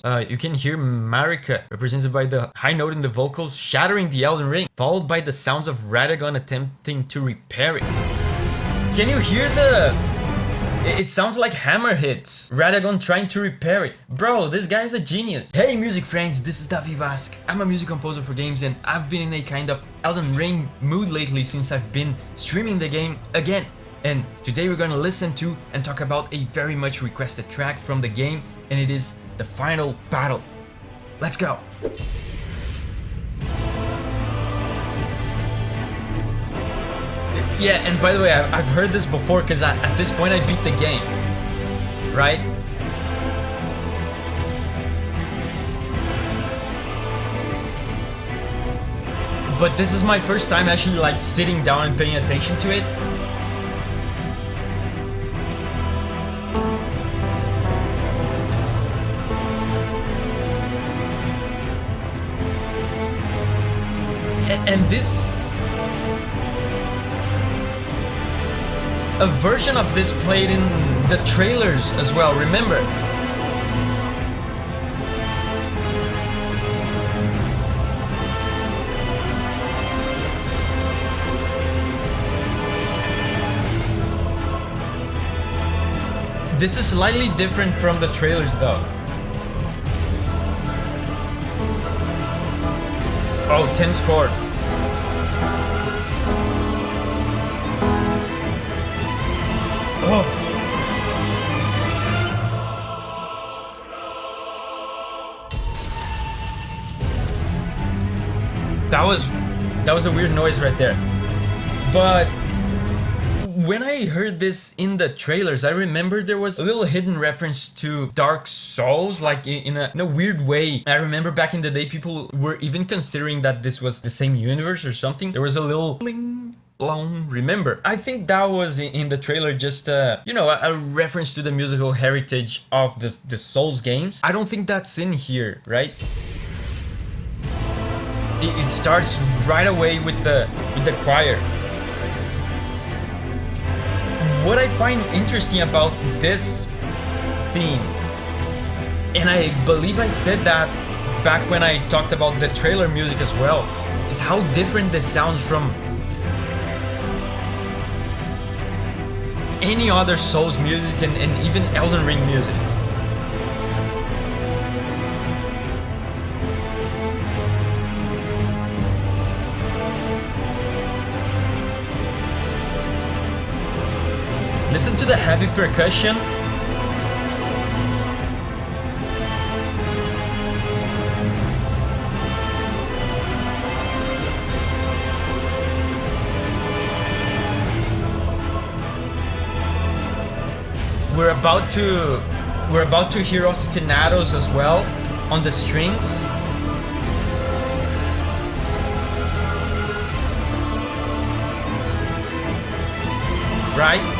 You can hear Marika, represented by the high note in the vocals, shattering the Elden Ring, followed by the sounds of Radagon attempting to repair it. Can you hear the... It sounds like hammer hits. Radagon trying to repair it. Bro, this guy's a genius. Hey music friends, this is Davi Vasc. I'm a music composer for games and I've been in a kind of Elden Ring mood lately since I've been streaming the game again. And today we're gonna listen to and talk about a very much requested track from the game, and it is the final battle. Let's go. Yeah, and by the way, I've heard this before because at this point I beat the game, right? But this is my first time actually like sitting down and paying attention to it. And this... a version of this played in the trailers as well, remember? This is slightly different from the trailers though. Oh, 10 chord. Oh. That was a weird noise right there. But when I heard this in the trailers, I remember there was a little hidden reference to Dark Souls, like in a weird way. I remember back in the day, people were even considering that this was the same universe or something. There was a little bling. Remember? I think that was in the trailer just you know, a reference to the musical heritage of the Souls games. I don't think that's in here, right? It starts right away with the choir. What I find interesting about this theme, and I believe I said that back when I talked about the trailer music as well, is how different this sounds from any other Souls music and even Elden Ring music. Listen to the heavy percussion. We're about to hear ostinatos as well on the strings. Right?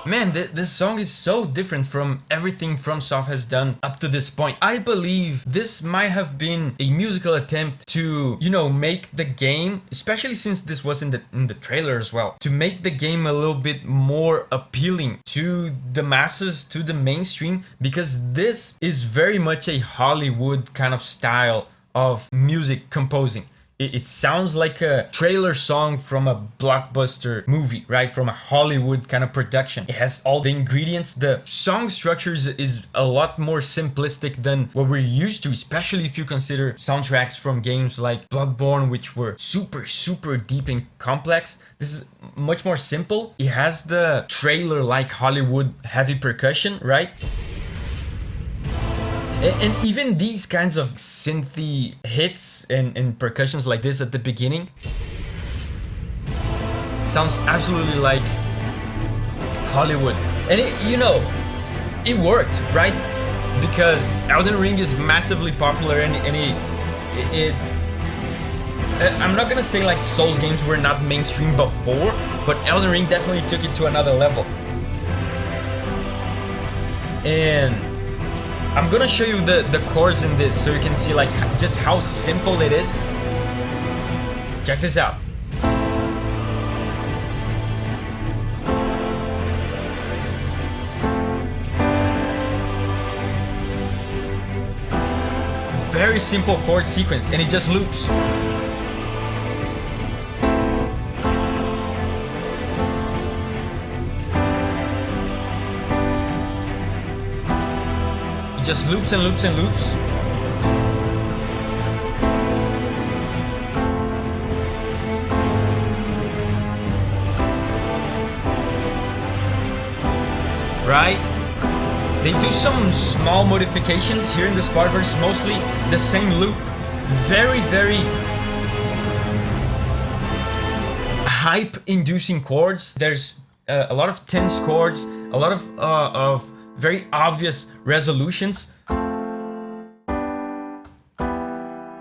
Man, this song is so different from everything FromSoft has done up to this point. I believe this might have been a musical attempt to, you know, make the game, especially since this was in the trailer as well, to make the game a little bit more appealing to the masses, to the mainstream, because this is very much a Hollywood kind of style of music composing. It sounds like a trailer song from a blockbuster movie, right? From a Hollywood kind of production. It has all the ingredients. The song structures is a lot more simplistic than what we're used to, especially if you consider soundtracks from games like Bloodborne, which were super deep and complex. This is much more simple. It has the trailer-like Hollywood heavy percussion, right? And even these kinds of synthy hits and percussions like this at the beginning sounds absolutely like Hollywood. And you know, it worked, right? Because Elden Ring is massively popular and I'm not gonna say like Souls games were not mainstream before, but Elden Ring definitely took it to another level. And I'm gonna show you the chords in this so you can see like just how simple it is. Check this out. very simple chord sequence and it just loops. It just loops and loops and loops. Right? They do some small modifications here in this part, but it's mostly the same loop. Very, very hype-inducing chords. There's a lot of tense chords, a lot of very obvious resolutions.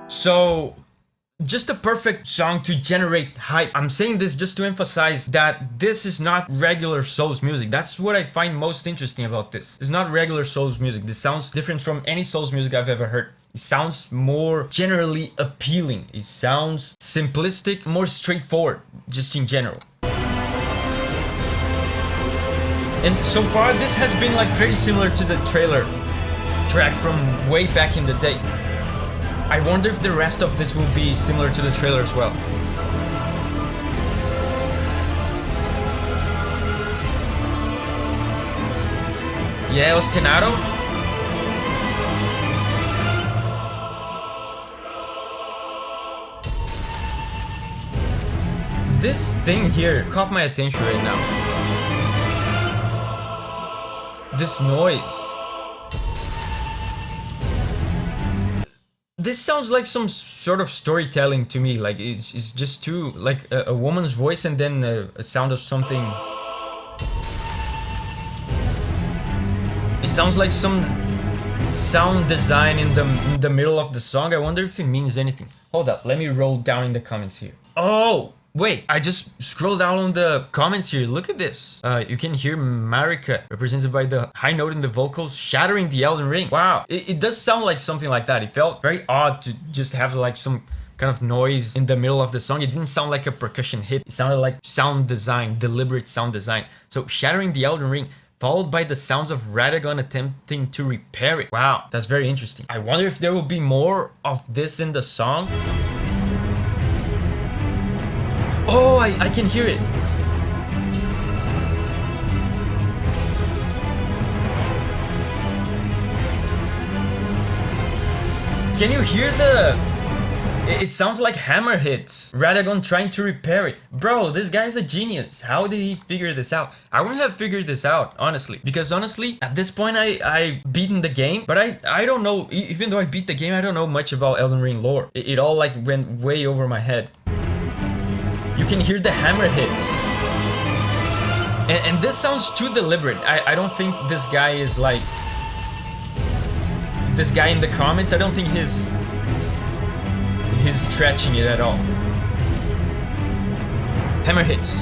So, just a perfect song to generate hype. I'm saying this just to emphasize that this is not regular Souls music. That's what I find most interesting about this. It's not regular Souls music. This sounds different from any Souls music I've ever heard. It sounds more generally appealing. It sounds simplistic, more straightforward, just in general. And so far, this has been like pretty similar to the trailer track from way back in the day. I wonder if the rest of this will be similar to the trailer as well. Yeah, ostinato. This thing here caught my attention right now. This noise. This sounds like some sort of storytelling to me. Like it's just too like a woman's voice and then a sound of something. It sounds like some sound design in the middle of the song. I wonder if it means anything. Hold up, let me roll down in the comments here. Oh, wait, I just scrolled down on the comments here. Look at this. You can hear Marika, represented by the high note in the vocals, shattering the Elden Ring. Wow, it does sound like something like that. It felt very odd to just have like some kind of noise in the middle of the song. It didn't sound like a percussion hit. It sounded like sound design, deliberate sound design. So shattering the Elden Ring, followed by the sounds of Radagon attempting to repair it. Wow, that's very interesting. I wonder if there will be more of this in the song. Oh, I can hear it. Can you hear the... It sounds like hammer hits. Radagon trying to repair it. Bro, this guy's a genius. How did he figure this out? I wouldn't have figured this out, honestly. Because honestly, at this point, I beaten the game. But I don't know, even though I beat the game, I don't know much about Elden Ring lore. It all like went way over my head. You can hear the hammer hits. And this sounds too deliberate. I don't think this guy is like... This guy in the comments, I don't think he's stretching it at all. Hammer hits.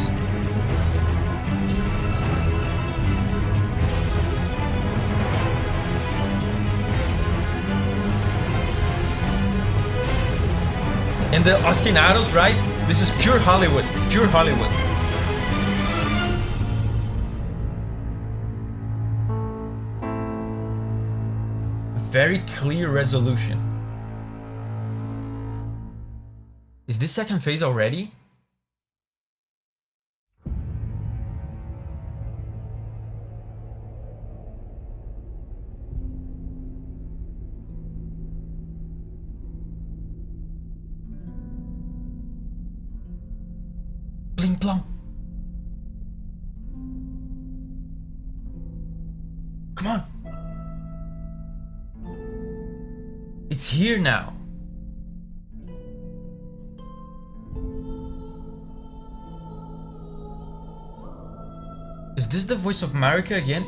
And the ostinatos, right? This is pure Hollywood. Pure Hollywood. Very clear resolution. Is this second phase already? Bling plong. Come on. It's here now. Is this the voice of Marika again?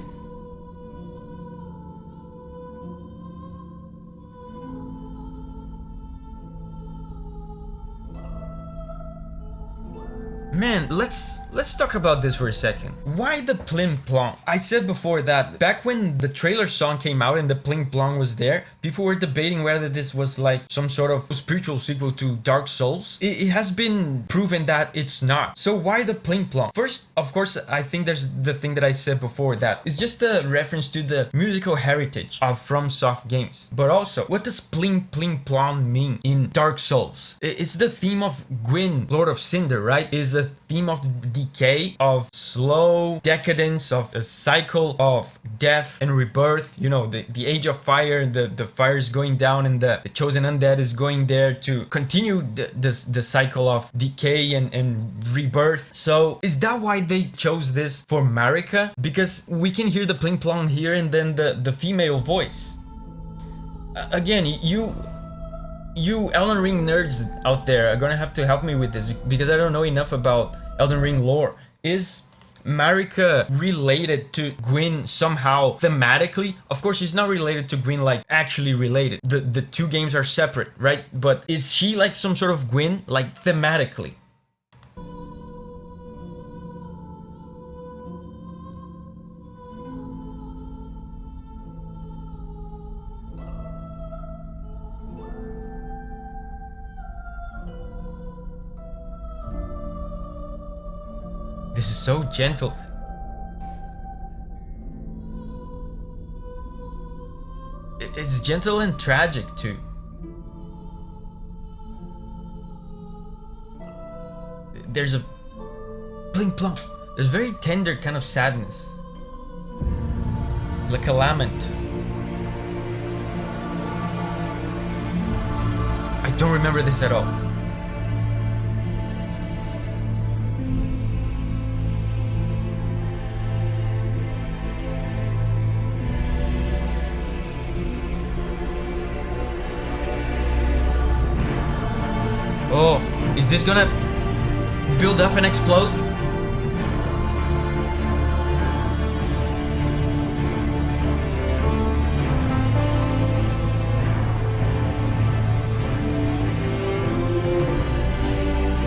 Man, let's let's talk about this for a second. Why the plim plong? I said before that back when the trailer song came out and the plim plong was there, people were debating whether this was like some sort of spiritual sequel to Dark Souls. It has been proven that it's not. So why the plim plong? First, of course, I think there's the thing that I said before, that it's just a reference to the musical heritage of FromSoft games. But also, what does plim plong mean in Dark Souls? It's the theme of Gwyn, Lord of Cinder, right? It's a theme of decay, of slow decadence, of a cycle of death and rebirth. You know, the age of fire, the fire is going down and the chosen undead is going there to continue the cycle of decay and rebirth. So is that why they chose this for Marika? Because we can hear the pling plong here and then the female voice. Again, you Elden Ring nerds out there are gonna have to help me with this, because I don't know enough about Elden Ring lore. Is Marika related to Gwyn somehow thematically? Of course, she's not related to Gwyn, like actually related. The two games are separate, right? But is she like some sort of Gwyn, like thematically? This is so gentle. It's gentle and tragic too. There's a pling plong. There's very tender kind of sadness, like a lament. I don't remember this at all. Oh, is this gonna build up and explode?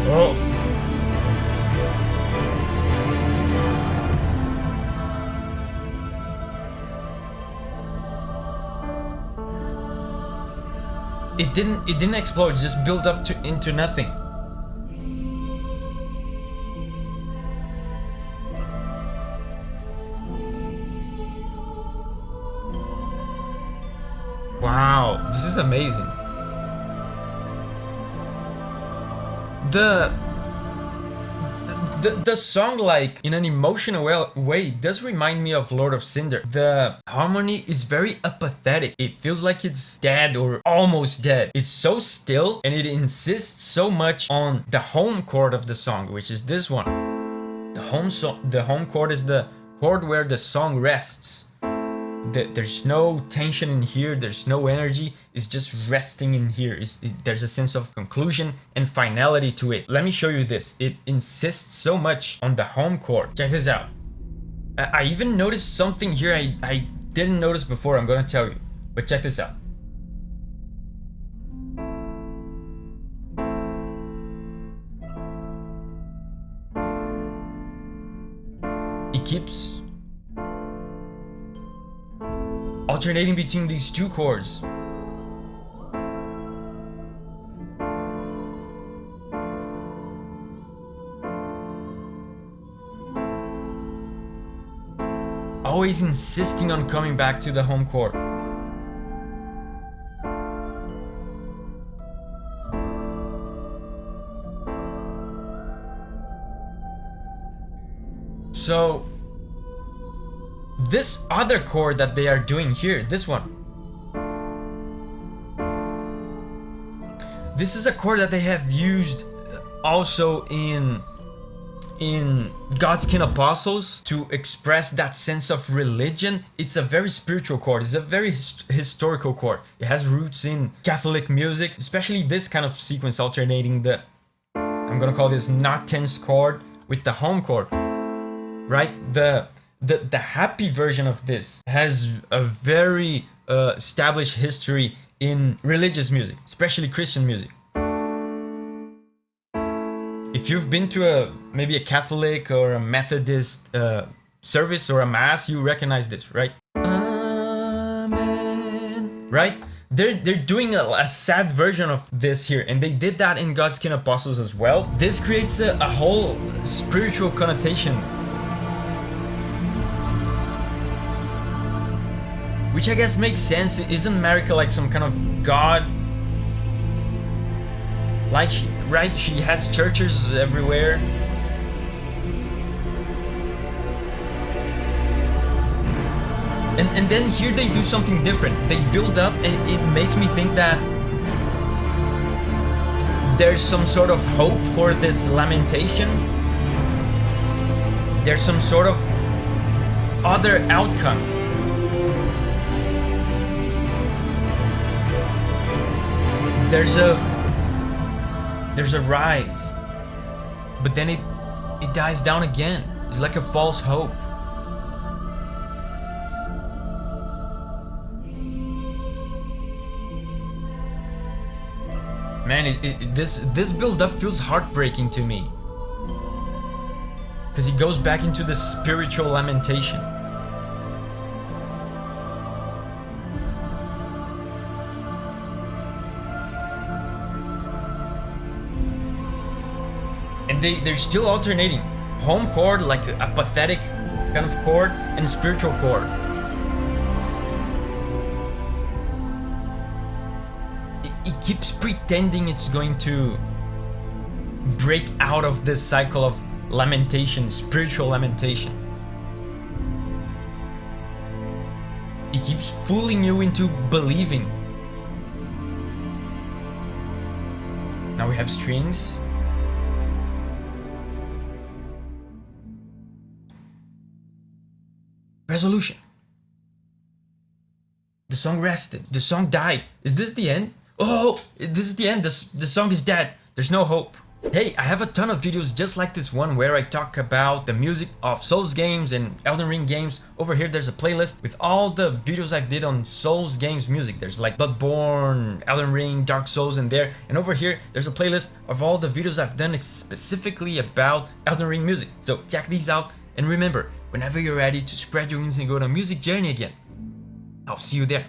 Oh. It didn't explode, it just built up into nothing. Wow, this is amazing. The song, like in an emotional way, does remind me of Lord of Cinder. The harmony is very apathetic. It feels like it's dead or almost dead. It's so still, and it insists so much on the home chord of the song, which is this one. The home chord is the chord where the song rests. There's no tension in here, there's no energy, it's just resting in here. There's a sense of conclusion and finality to it. Let me show you this. It insists so much on the home chord. Check this out. I even noticed something here I didn't notice before, I'm gonna tell you. But check this out. It keeps alternating between these two chords. Always insisting on coming back to the home chord. So this other chord that they are doing here, this one, this is a chord that they have used also in God's Kin Apostles to express that sense of religion. It's a very spiritual chord. It's a very historical chord. It has roots in Catholic music, especially this kind of sequence alternating the, I'm gonna call this not tense chord with the home chord, right? The happy version of this has a very established history in religious music, especially Christian music. It if you've been to maybe a Catholic or a Methodist service or a mass, you recognize this, right? Amen. Right? They're doing a sad version of this here, and they did that in Godskin Apostles as well. This creates a whole spiritual connotation, which I guess makes sense. Isn't Marika like some kind of god? Like, right? She has churches everywhere. And then here they do something different. They build up, and it makes me think that there's some sort of hope for this lamentation. There's some sort of other outcome. There's a rise, but then it dies down again. It's like a false hope. Man, this build-up feels heartbreaking to me, because he goes back into the spiritual lamentation. And they're still alternating home chord, like a pathetic kind of chord, and spiritual chord. It keeps pretending it's going to break out of this cycle of lamentation, spiritual lamentation. It keeps fooling you into believing. Now we have strings. Resolution. The song rested. The song died. Is this the end? Oh, this is the end. The song is dead. There's no hope. Hey, I have a ton of videos just like this one where I talk about the music of Souls games and Elden Ring games. Over here there's a playlist with all the videos I did on Souls games music. There's like Bloodborne, Elden Ring, Dark Souls in there. And over here there's a playlist of all the videos I've done specifically about Elden Ring music. So check these out, and remember, whenever you're ready to spread your wings and go on a music journey again, I'll see you there.